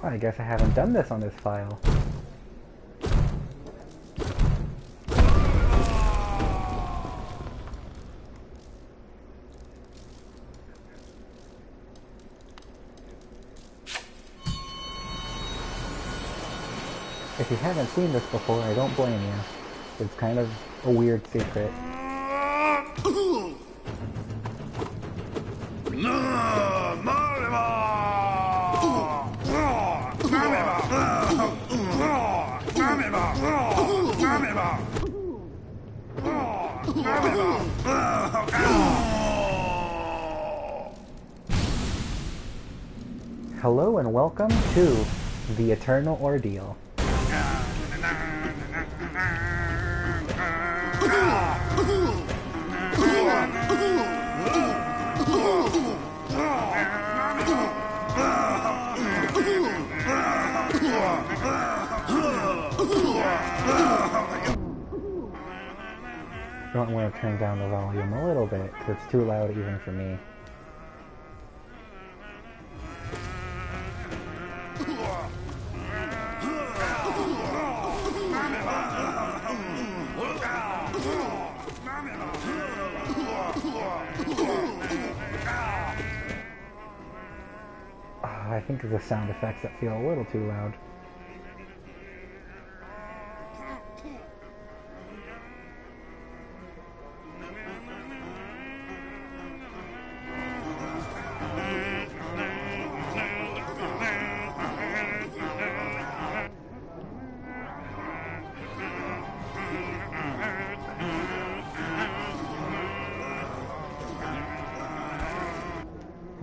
I guess I haven't done this on this file. If you haven't seen this before, I don't blame you. It's kind of a weird secret. Hello and welcome to The Eternal Ordeal. I want to turn down the volume a little bit because it's too loud even for me. I think it's the sound effects that feel a little too loud.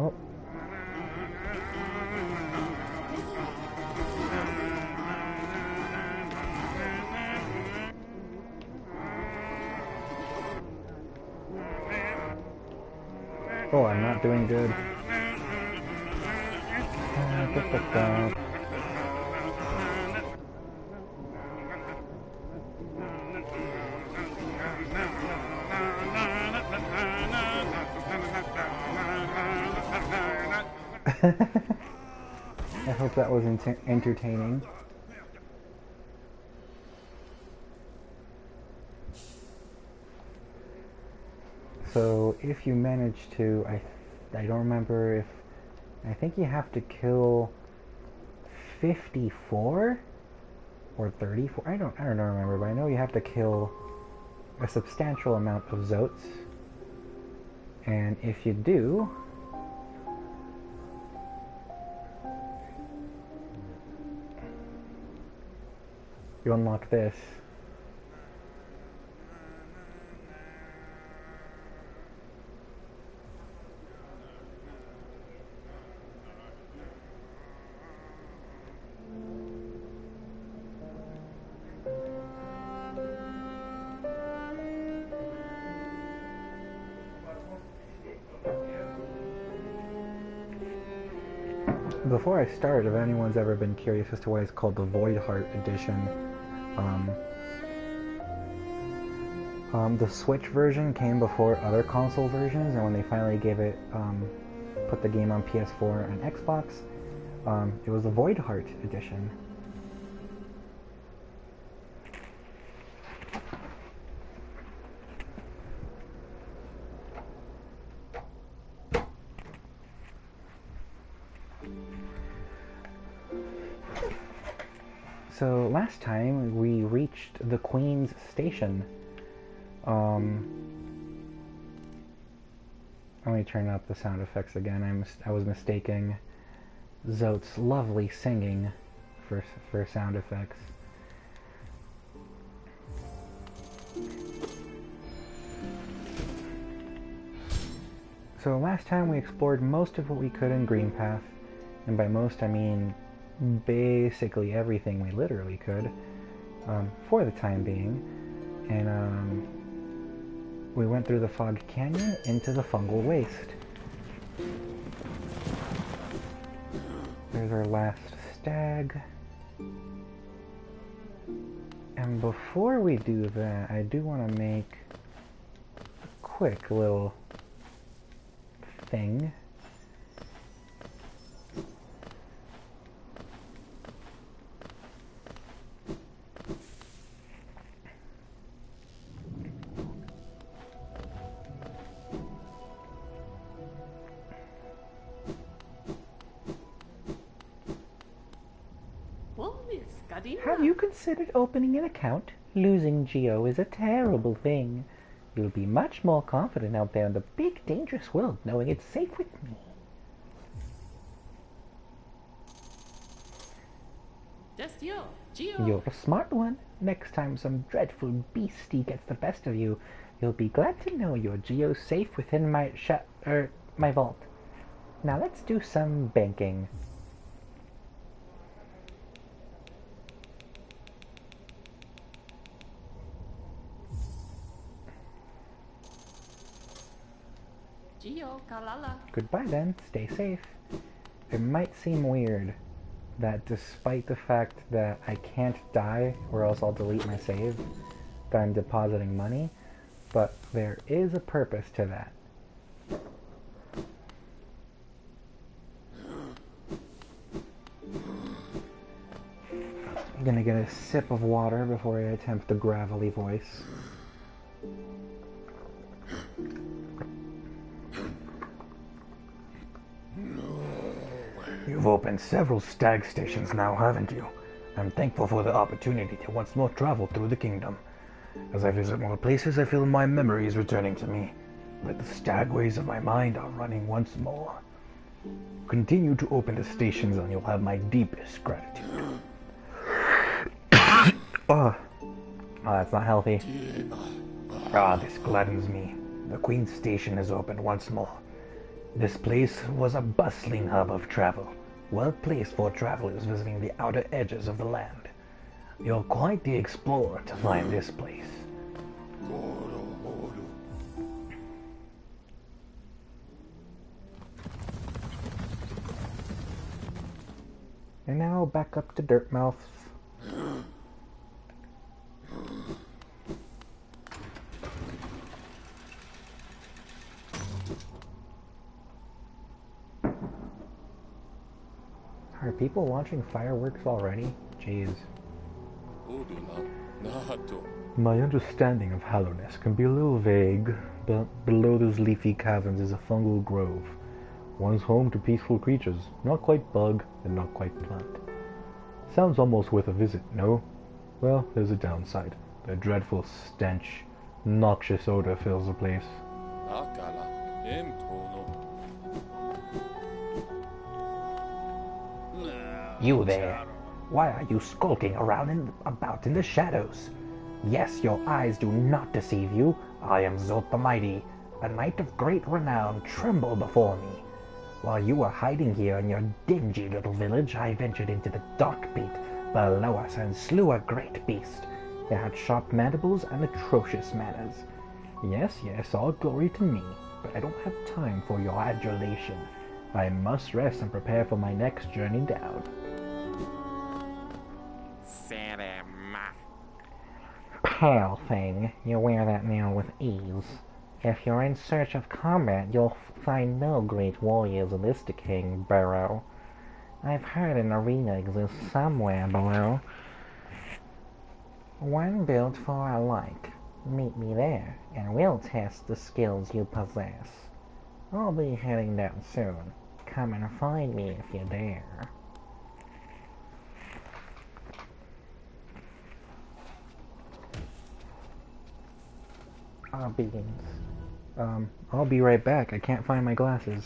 Oh. Oh, I'm not doing good. I hope that was entertaining. So if you manage to, I don't remember if, I think you have to kill 54 or 34. I don't remember, but I know you have to kill a substantial amount of Zoats. And if you do, you unlock this. Before I start, if anyone's ever been curious as to why it's called the Void Heart Edition, the Switch version came before other console versions, and when they finally gave it, put the game on PS4 and Xbox, it was the Void Heart Edition. So last time we reached the Queen's Station. Let me turn up the sound effects again. I was mistaking Zoat's lovely singing for sound effects. So last time we explored most of what we could in Greenpath, and by most I mean basically everything we literally could, for the time being, and we went through the Fog Canyon into the Fungal Waste. There's our last stag. And before we do that, I do want to make a quick little thing. Have you considered opening an account? Losing Geo is a terrible thing. You'll be much more confident out there in the big, dangerous world knowing it's safe with me. You're a smart one. Next time some dreadful beastie gets the best of you, you'll be glad to know your Geo's safe within my vault. Now let's do some banking. Goodbye then, stay safe. It might seem weird that despite the fact that I can't die or else I'll delete my save, that I'm depositing money, but there is a purpose to that. I'm gonna get a sip of water before I attempt the gravelly voice. You've opened several stag stations now, haven't you? I'm thankful for the opportunity to once more travel through the kingdom. As I visit more places, I feel my memories returning to me, but the stagways of my mind are running once more. Continue to open the stations and you'll have my deepest gratitude. That's not healthy. This gladdens me. The Queen's Station is opened once more. This place was a bustling hub of travel, well placed for travelers visiting the outer edges of the land. You're quite the explorer to find this place. And now back up to Dirtmouth. Are people launching fireworks already? Jeez. My understanding of Hallownest can be a little vague, but below those leafy caverns is a fungal grove. One's home to peaceful creatures, not quite bug and not quite plant. Sounds almost worth a visit, no? Well, there's a downside. A dreadful stench, noxious odor fills the place. You there! Why are you skulking around about in the shadows? Yes, your eyes do not deceive you. I am Zot the Mighty, a knight of great renown. Tremble before me. While you were hiding here in your dingy little village, I ventured into the dark pit below us and slew a great beast. It had sharp mandibles and atrocious manners. Yes, all glory to me, but I don't have time for your adulation. I must rest and prepare for my next journey down. Pale thing, you wear that now with ease. If you're in search of combat, you'll find no great warriors in this decaying burrow. I've heard an arena exists somewhere below. One built for alike. Meet me there, and we'll test the skills you possess. I'll be heading down soon. Come and find me if you dare. Beans. I'll be right back. I can't find my glasses.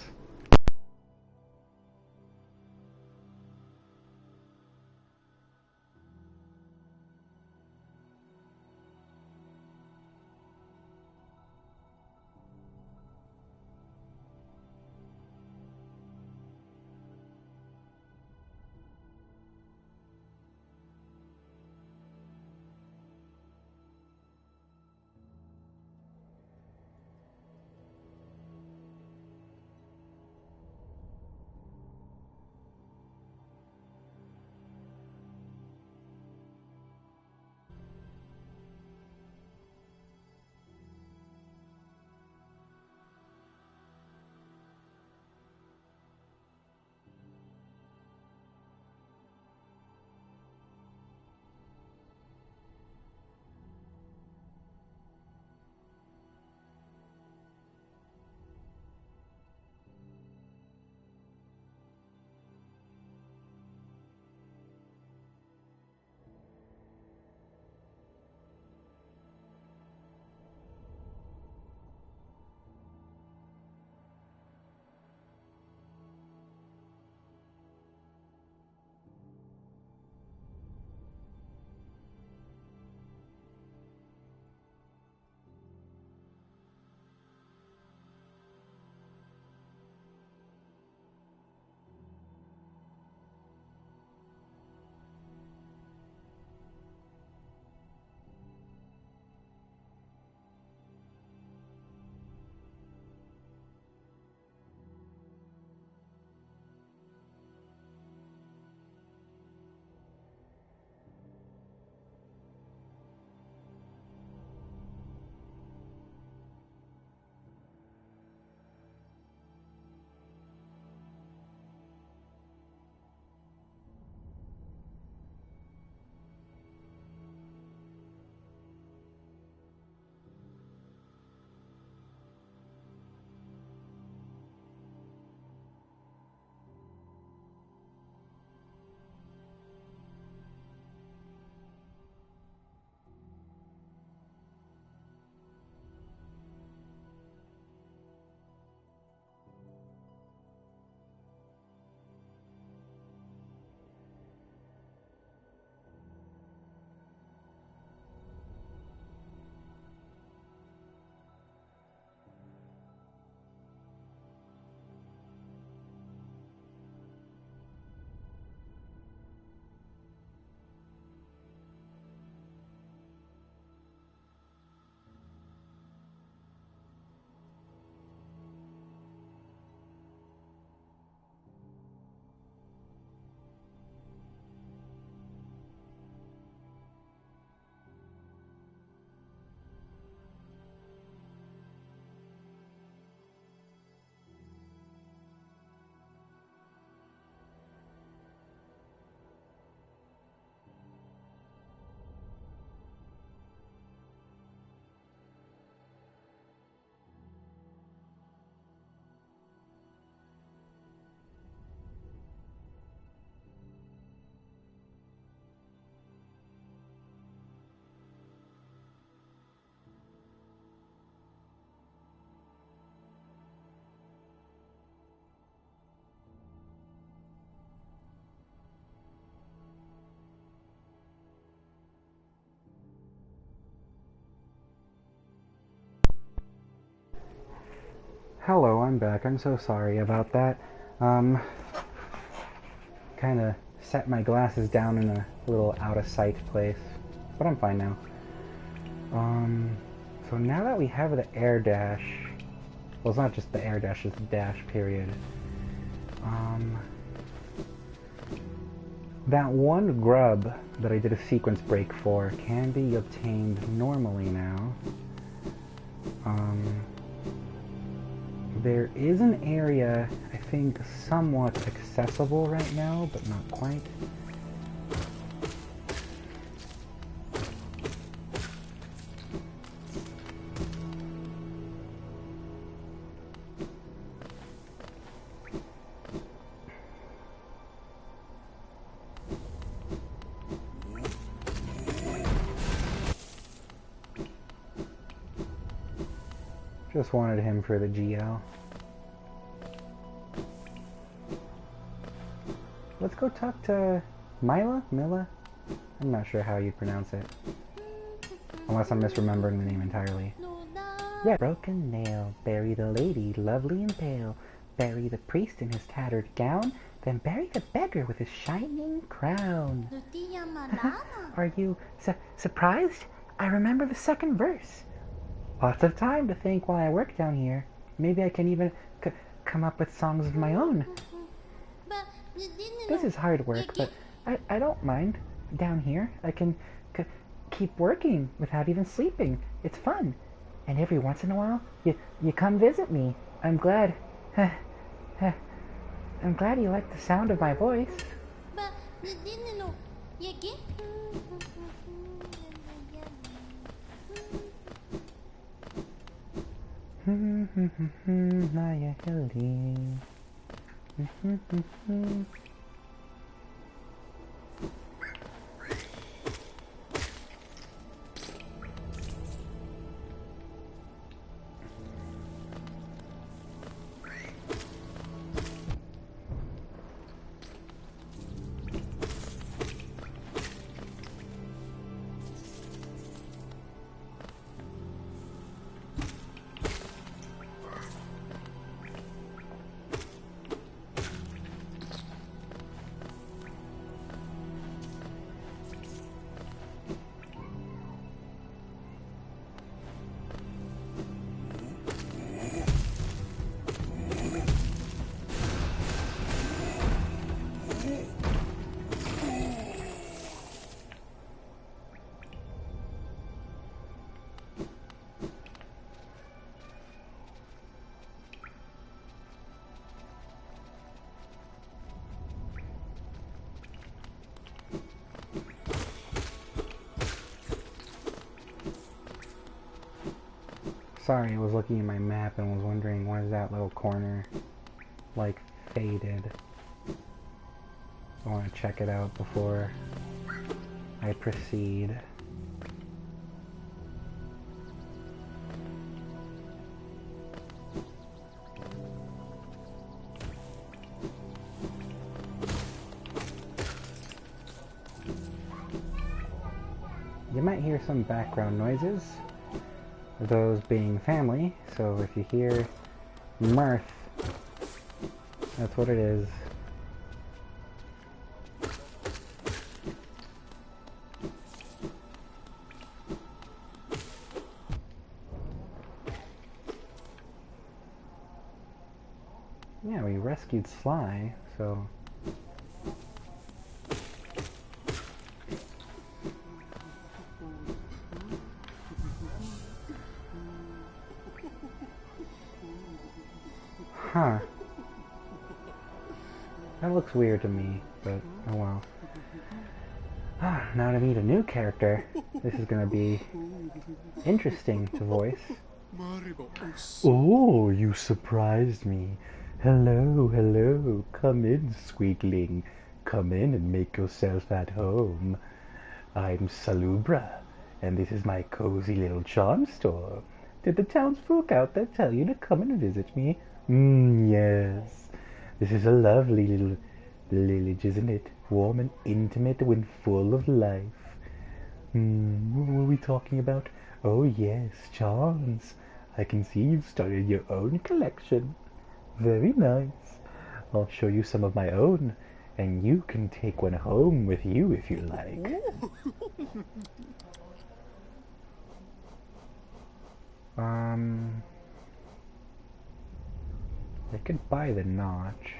Hello, I'm back. I'm so sorry about that. Kind of set my glasses down in a little out of sight place, but I'm fine now. So now that we have the air dash, well, it's not just the air dash, it's the dash period. That one grub that I did a sequence break for can be obtained normally now. There is an area, I think, somewhat accessible right now, but not quite. Just wanted him for the GL. Let's go talk to Mila? I'm not sure how you'd pronounce it. Unless I'm misremembering the name entirely. Yeah. Broken nail, bury the lady, lovely and pale. Bury the priest in his tattered gown, then bury the beggar with his shining crown. Are you surprised? I remember the second verse. Lots of time to think while I work down here. Maybe I can even come up with songs of my own. This is hard work, but I don't mind. Down here, I can keep working without even sleeping. It's fun. And every once in a while, you come visit me. I'm glad. I'm glad you like the sound of my voice. Sorry, I was looking at my map and was wondering why is that little corner, like, faded. I want to check it out before I proceed. You might hear some background noises. Those being family, so if you hear mirth, that's what it is. Yeah, we rescued Sly, so... Huh. That looks weird to me, but oh well. Now to meet a new character, this is gonna be interesting to voice. Oh, you surprised me. Hello, hello. Come in, sweetling. Come in and make yourself at home. I'm Salubra, and this is my cozy little charm store. Did the townsfolk out there tell you to come and visit me? Yes. This is a lovely little village, isn't it? Warm and intimate and full of life. What were we talking about? Oh yes, charms. I can see you've started your own collection. Very nice. I'll show you some of my own, and you can take one home with you if you like. I could buy the Notch.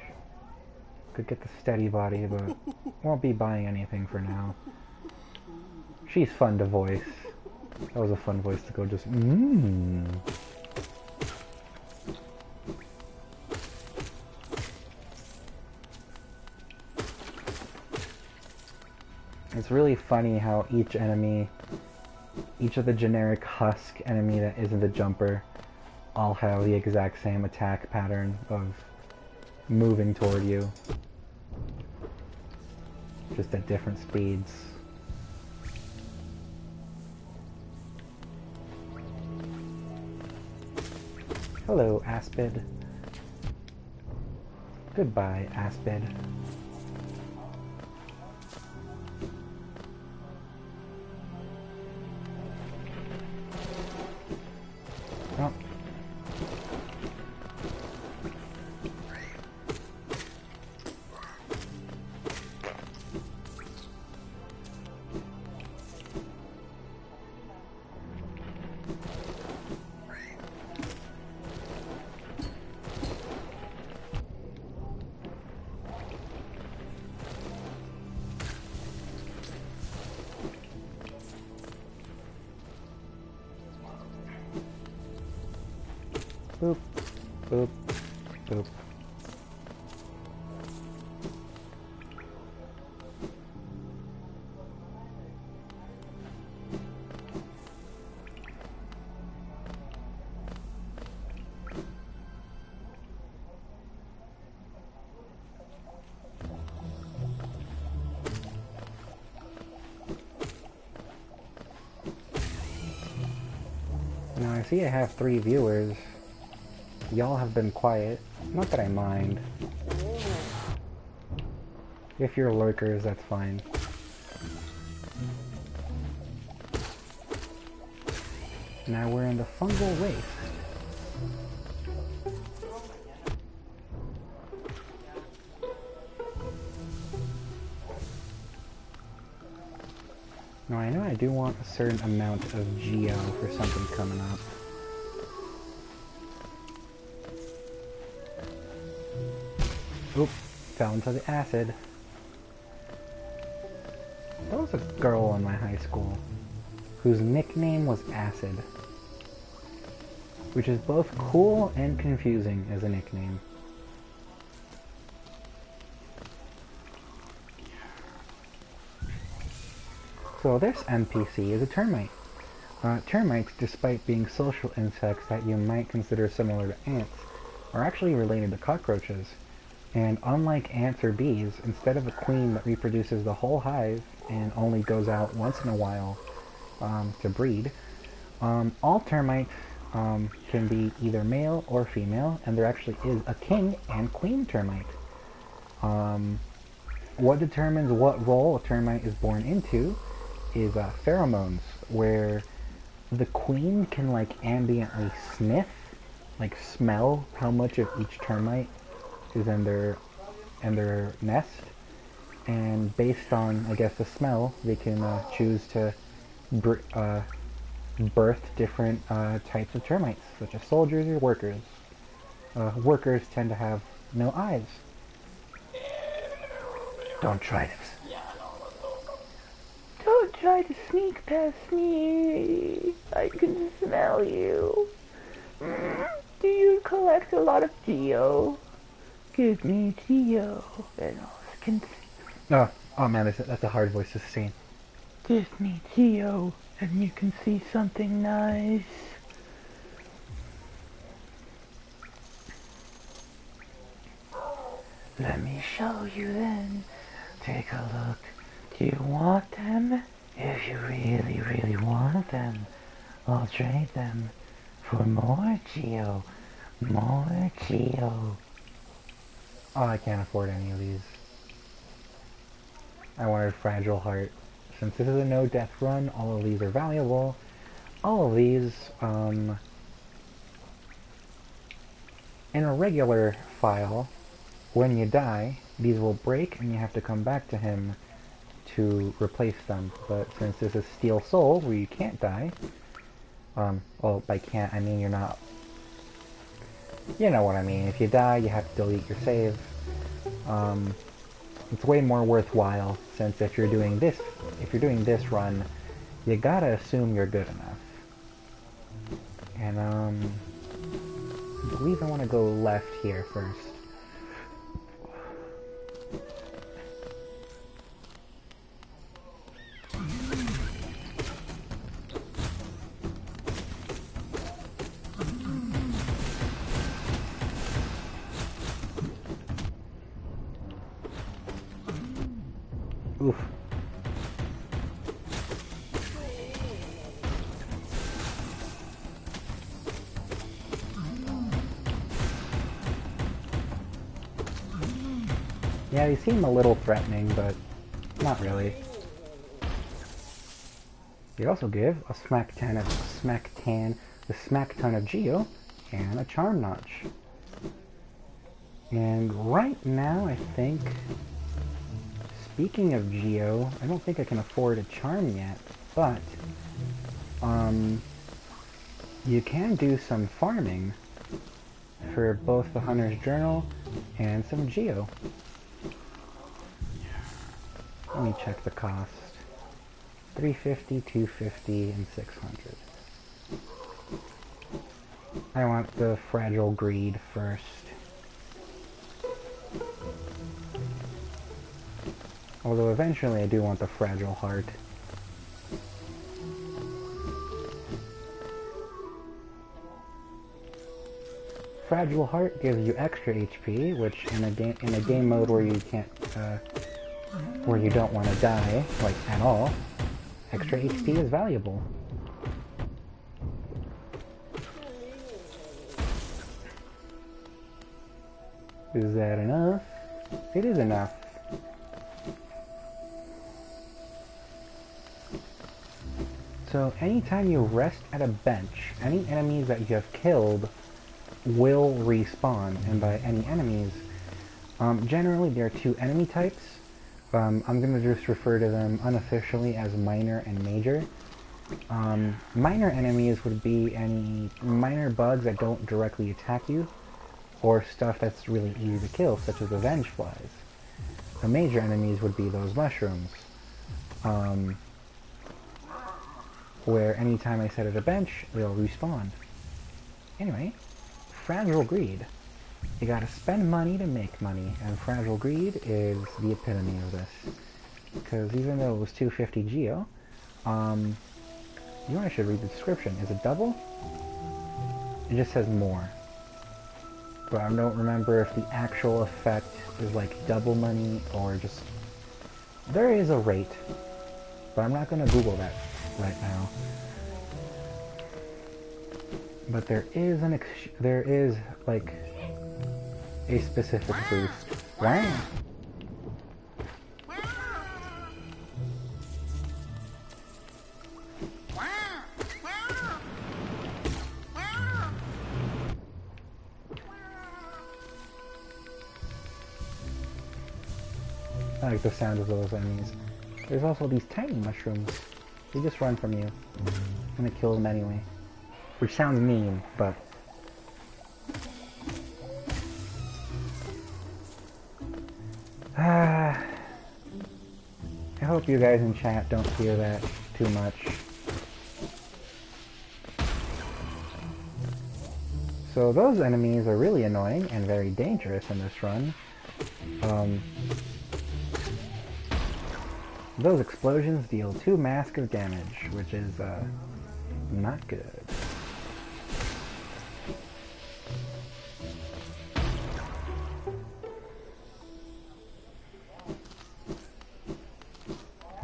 Could get the Steady Body, but won't be buying anything for now. She's fun to voice. That was a fun voice to go just, It's really funny how each enemy, each of the generic husk enemy that isn't the jumper, all have the exact same attack pattern of moving toward you. Just at different speeds. Hello, Aspid. Goodbye, Aspid. Oh. Boop, boop, boop. Now I see I have 3 viewers. Y'all have been quiet. Not that I mind. If you're lurkers, that's fine. Now we're in the fungal waste. Now I know I do want a certain amount of Geo for something coming up. Oop, fell into the acid. There was a girl in my high school whose nickname was Acid, which is both cool and confusing as a nickname. So this NPC is a termite. Termites, despite being social insects that you might consider similar to ants, are actually related to cockroaches. And unlike ants or bees, instead of a queen that reproduces the whole hive and only goes out once in a while to breed, all termites can be either male or female, and there actually is a king and queen termite. What determines what role a termite is born into is pheromones, where the queen can like ambiently sniff, like smell how much of each termite is in their nest, and based on, I guess, the smell, they can choose to birth different types of termites, such as soldiers or workers. Workers tend to have no eyes. Don't try this. Don't try to sneak past me. I can smell you. Do you collect a lot of Geo? Give me Geo, and I can. Oh man, that's a hard voice to sustain. Give me Geo, and you can see something nice. Let me show you then. Take a look. Do you want them? If you really, really want them, I'll trade them for more Geo. More Geo. Oh, I can't afford any of these. I wanted Fragile Heart. Since this is a no-death run, all of these are valuable. All of these, In a regular file, when you die, these will break and you have to come back to him to replace them. But since this is Steel Soul, where you can't die, well, by can't, I mean you're not... You know what I mean. If you die, you have to delete your save. It's way more worthwhile, since if you're doing this run, you gotta assume you're good enough. And, I believe I want to go left here first. Oof. Yeah, they seem a little threatening, but not really. They also give a smack ton of Geo and a Charm Notch. And right now, I think, speaking of Geo, I don't think I can afford a Charm yet, but you can do some farming for both the Hunter's Journal and some Geo. Let me check the cost. 350, 250, and 600. I want the Fragile Greed first. Although eventually I do want the Fragile Heart. Fragile Heart gives you extra HP, which in a game mode where you can't where you don't want to die, like at all, extra HP is valuable. Is that enough? It is enough. So anytime you rest at a bench, any enemies that you have killed will respawn. And by any enemies, generally there are two enemy types. I'm going to just refer to them unofficially as minor and major. Minor enemies would be any minor bugs that don't directly attack you, or stuff that's really easy to kill, such as the Venge Flies. The major enemies would be those mushrooms, where anytime I set at a bench, they'll respawn. Anyway, Fragile Greed. You gotta spend money to make money, and Fragile Greed is the epitome of this. Because even though it was 250 Geo, you know, I should read the description. Is it double? It just says more. But I don't remember if the actual effect is like double money or just... There is a rate, but I'm not gonna Google that right now. But there is like a specific boost. Wow. I like the sound of those enemies. There's also these tiny mushrooms. They just run from you. I'm gonna kill them anyway. Which sounds mean, but... I hope you guys in chat don't hear that too much. So those enemies are really annoying and very dangerous in this run. Those explosions deal 2 mask of damage, which is not good.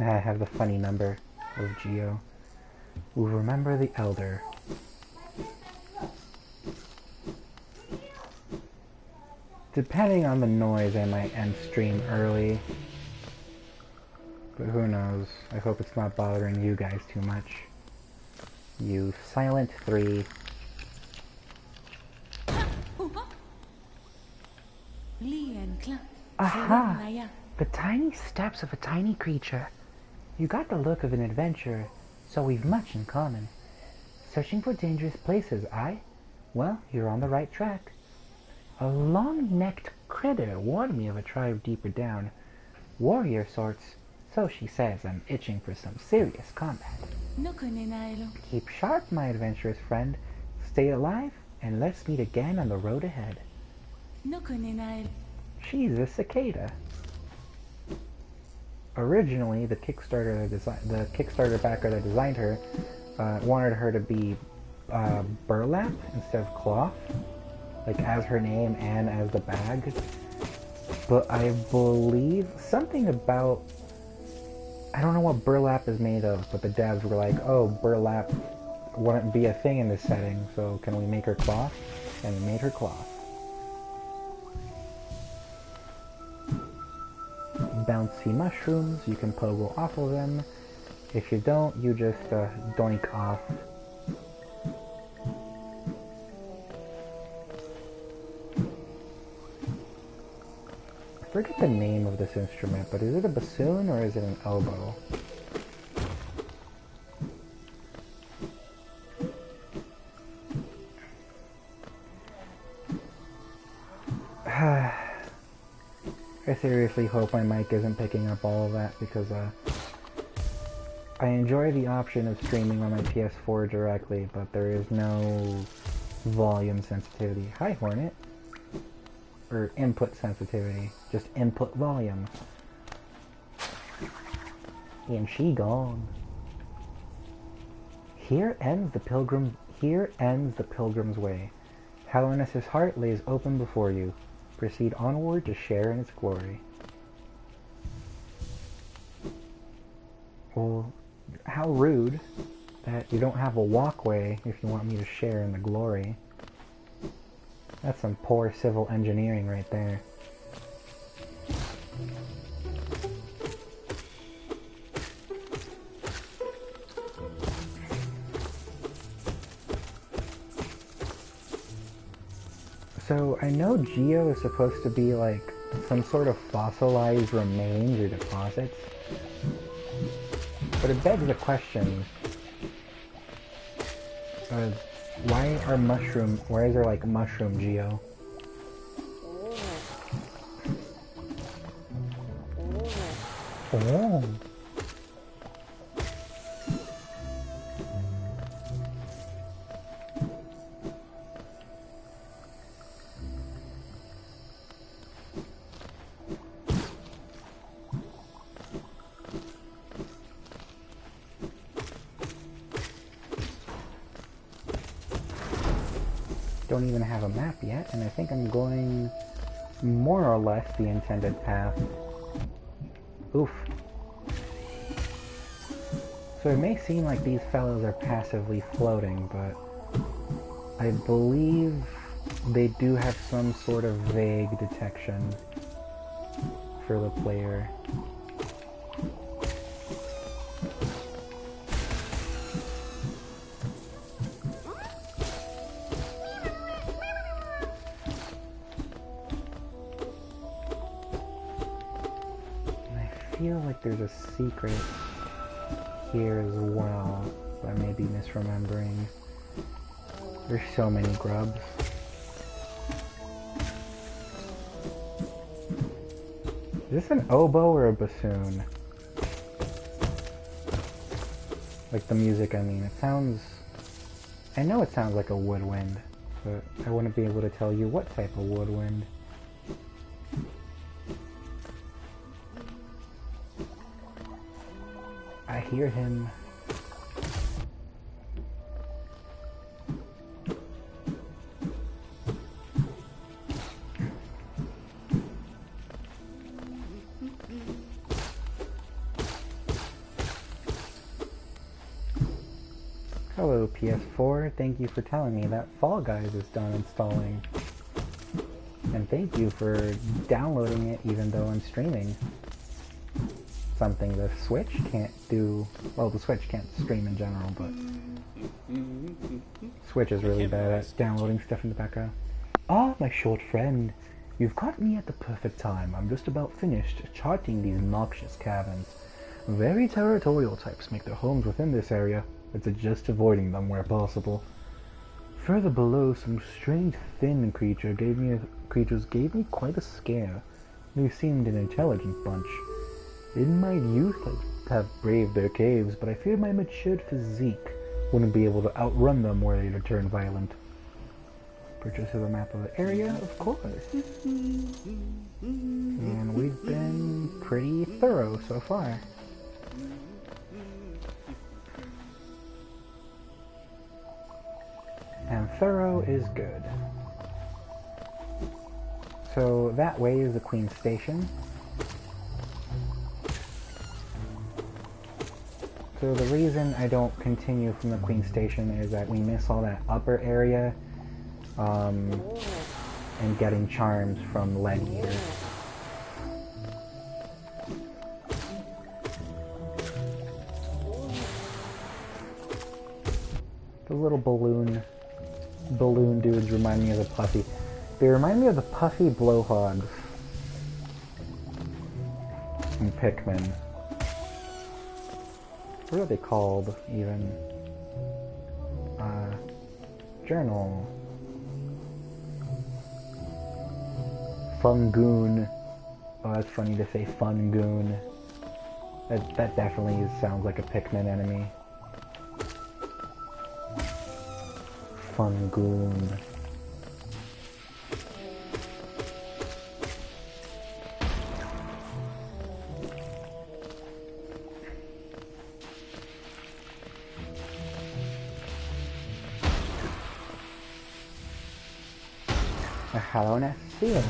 I have the funny number of Geo. We'll remember the Elder. Depending on the noise, I might end stream early. But who knows? I hope it's not bothering you guys too much. You silent 3. Aha! The tiny steps of a tiny creature. You got the look of an adventurer, so we've much in common. Searching for dangerous places, aye? Well, you're on the right track. A long-necked critter warned me of a tribe deeper down. Warrior sorts, so she says. I'm itching for some serious combat. Keep sharp, my adventurous friend. Stay alive, and let's meet again on the road ahead. She's a cicada. Originally, the Kickstarter backer that designed her wanted her to be burlap instead of cloth, like as her name and as the bag. But I believe something about, I don't know what burlap is made of, but the devs were like, oh, burlap wouldn't be a thing in this setting, so can we make her cloth? And we made her cloth. Bouncy mushrooms, you can pogo off of them. If you don't, you just doink off. I forget the name of this instrument, but is it a bassoon or is it an oboe? I seriously hope my mic isn't picking up all of that, because I enjoy the option of streaming on my PS4 directly, but there is no volume sensitivity. Hi, Hornet. Or input sensitivity. Just input volume. And she gone. Here ends the pilgrim's way. Hallowness's heart lays open before you. Proceed onward to share in its glory. Well, how rude that you don't have a walkway if you want me to share in the glory. That's some poor civil engineering right there. So I know Geo is supposed to be like some sort of fossilized remains or deposits, but it begs the question, why is there like mushroom Geo? Oh. Don't even have a map yet, and I think I'm going more or less the intended path. Oof. So it may seem like these fellows are passively floating, but I believe they do have some sort of vague detection for the player. I feel like there's a secret here as well, but I may be misremembering. There's so many grubs. Is this an oboe or a bassoon? Like the music, I mean. It sounds... I know it sounds like a woodwind, but I wouldn't be able to tell you what type of woodwind. I hear him. Hello PS4, thank you for telling me that Fall Guys is done installing. And thank you for downloading it even though I'm streaming. Something the Switch can't do. Well, the Switch can't stream in general, but Switch is really bad at downloading stuff in the background. Ah, my short friend. You've caught me at the perfect time. I'm just about finished charting these noxious caverns. Very territorial types make their homes within this area. It's just avoiding them where possible. Further below, some strange thin creatures gave me quite a scare. They seemed an intelligent bunch. In my youth, I'd have braved their caves, but I feared my matured physique wouldn't be able to outrun them were they to turn violent. Purchase of a map of the area, of course. And we've been pretty thorough so far. And thorough is good. So that way is the Queen's Station. So the reason I don't continue from the Queen's Station is that we miss all that upper area and getting charms from Leg Eater. The little balloon dudes remind me of the puffy. They remind me of the puffy blowhogs in Pikmin. What are they called, even? Journal. Fungoon. Oh, that's funny to say Fungoon. That definitely sounds like a Pikmin enemy. Fungoon. A Hallownest seal.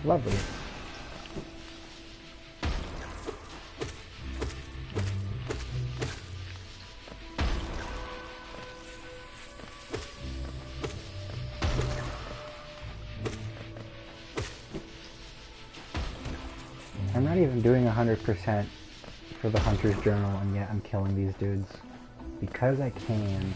Lovely. I'm not even doing 100% for the Hunter's Journal, and yet I'm killing these dudes. Because I can.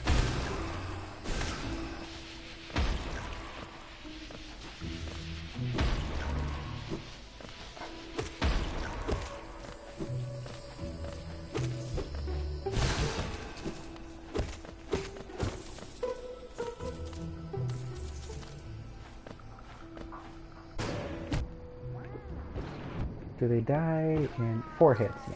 Do they die in 4 hits? Yeah.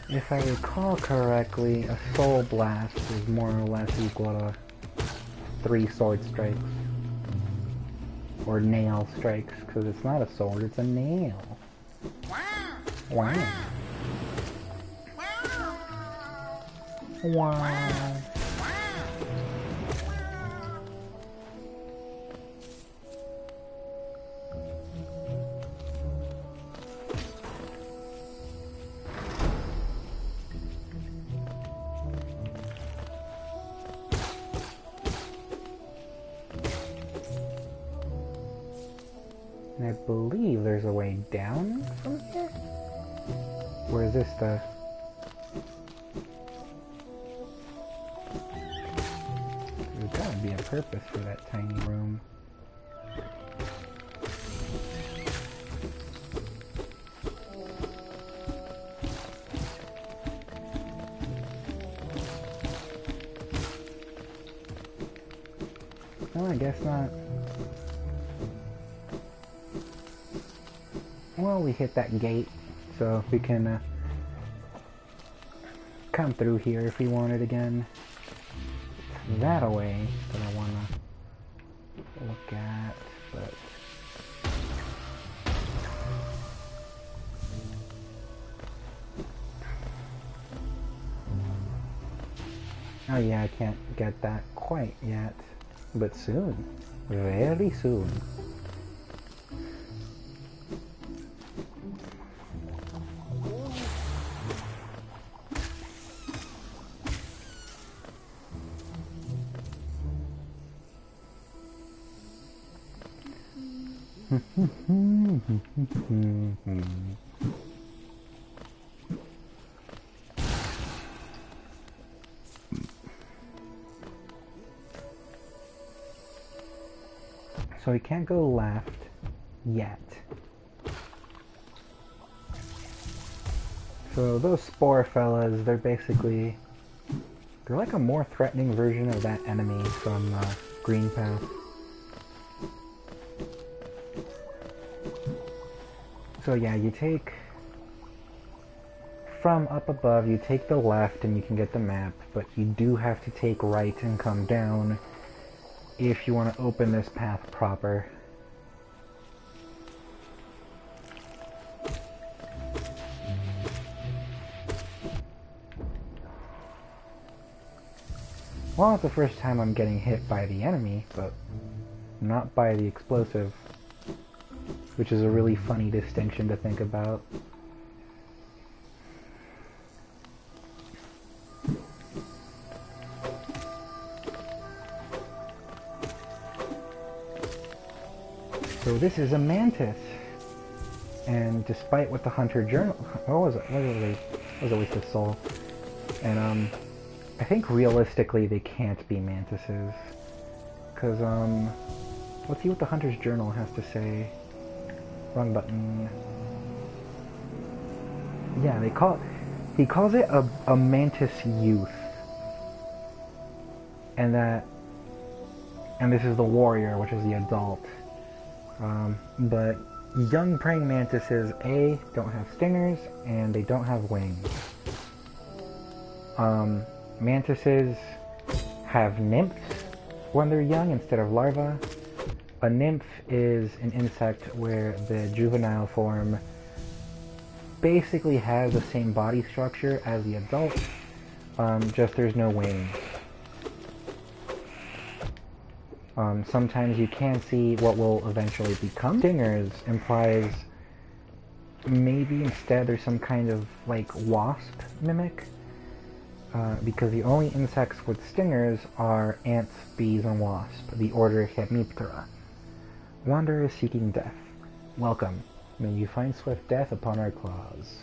If I recall correctly, a Soul Blast is more or less equal to 3 Sword Strikes. Or Nail Strikes, because it's not a sword, it's a nail. Wow. Wow. And I believe there's a way down from here? Or is this the... There's gotta be a purpose for that tiny room. No, I guess not. Well, we hit that gate, so we can come through here if we want it again. It's that away that I want to look at, but... Oh yeah, I can't get that quite yet, but soon. Very soon. So we can't go left yet. So those spore fellas, they're like a more threatening version of that enemy from Green Path. So yeah, you take, from up above, you take the left and you can get the map, but you do have to take right and come down if you want to open this path proper. Well, it's the first time I'm getting hit by the enemy, but not by the explosive, which is a really funny distinction to think about. So this is a mantis, and despite what the hunter journal, what was it? What was a waste of soul, and I think realistically they can't be mantises, cause let's see what the hunter's journal has to say. Wrong button. Yeah, he calls it a mantis youth, and this is the warrior, which is the adult. But young praying mantises, A, don't have stingers, and they don't have wings. Mantises have nymphs when they're young instead of larvae. A nymph is an insect where the juvenile form basically has the same body structure as the adult, just there's no wings. Sometimes you can see what will eventually become stingers implies maybe instead there's some kind of like wasp mimic, because the only insects with stingers are ants, bees, and wasps, the order Hemiptera. Wanderer seeking death. Welcome. May you find swift death upon our claws.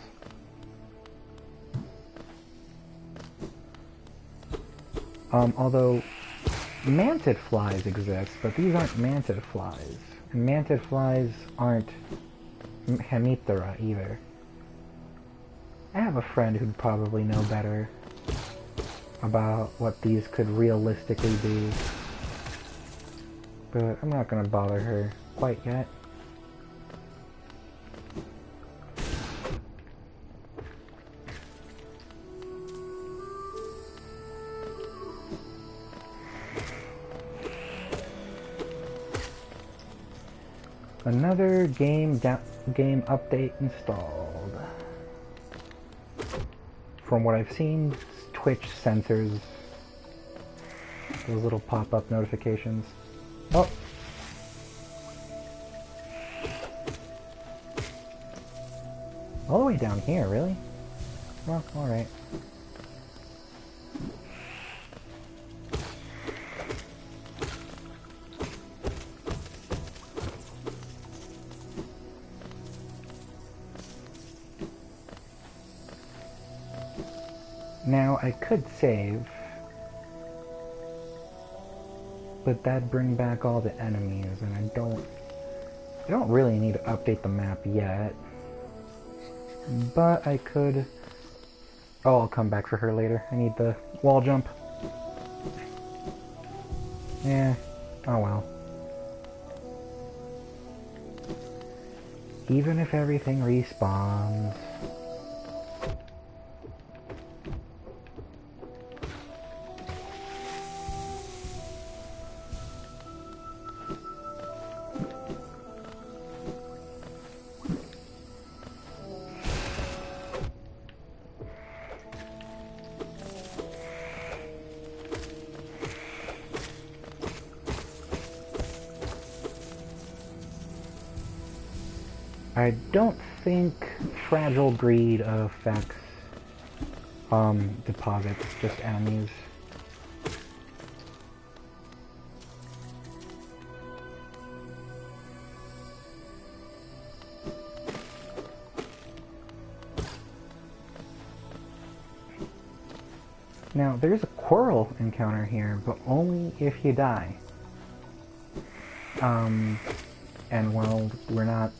Although mantid flies exist, but these aren't mantid flies. And mantid flies aren't Hemiptera either. I have a friend who'd probably know better about what these could realistically be, but I'm not gonna bother her quite yet. Another game update installed. From what I've seen, Twitch censors those little pop-up notifications. Oh! All the way down here, really? Well, alright. Now, I could save, but that'd bring back all the enemies, and I don't really need to update the map yet. But I could... Oh, I'll come back for her later. I need the wall jump. Yeah, oh well. Even if everything respawns... I don't think Fragile Greed affects deposits, just enemies. Now, there's a quarrel encounter here, but only if you die. And well, we're not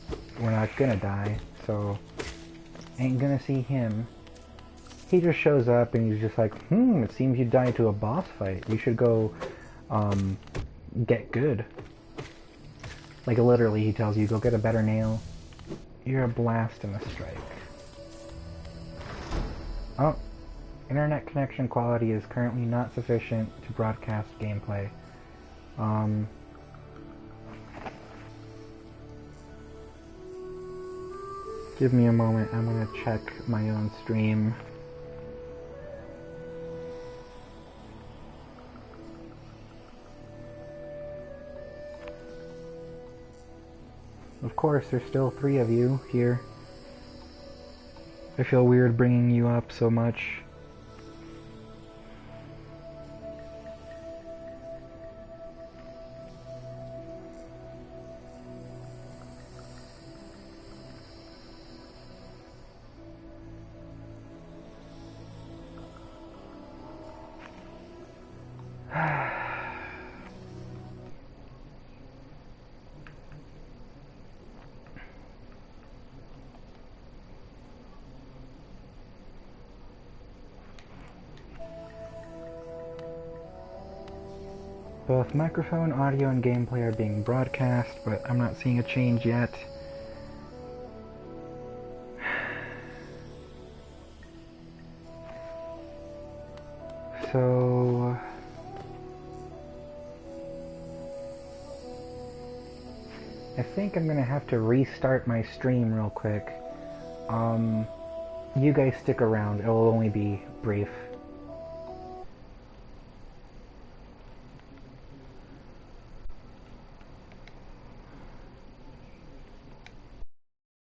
gonna die, so ain't gonna see him. He just shows up and he's just like, it seems you died to a boss fight. You should go, get good. Like, literally, he tells you, go get a better nail. You're a blast and a strike. Oh, internet connection quality is currently not sufficient to broadcast gameplay. Give me a moment, I'm gonna check my own stream. Of course, there's still 3 of you here. I feel weird bringing you up so much. Both microphone, audio, and gameplay are being broadcast, but I'm not seeing a change yet. So... I think I'm gonna have to restart my stream real quick. You guys stick around, it'll only be brief.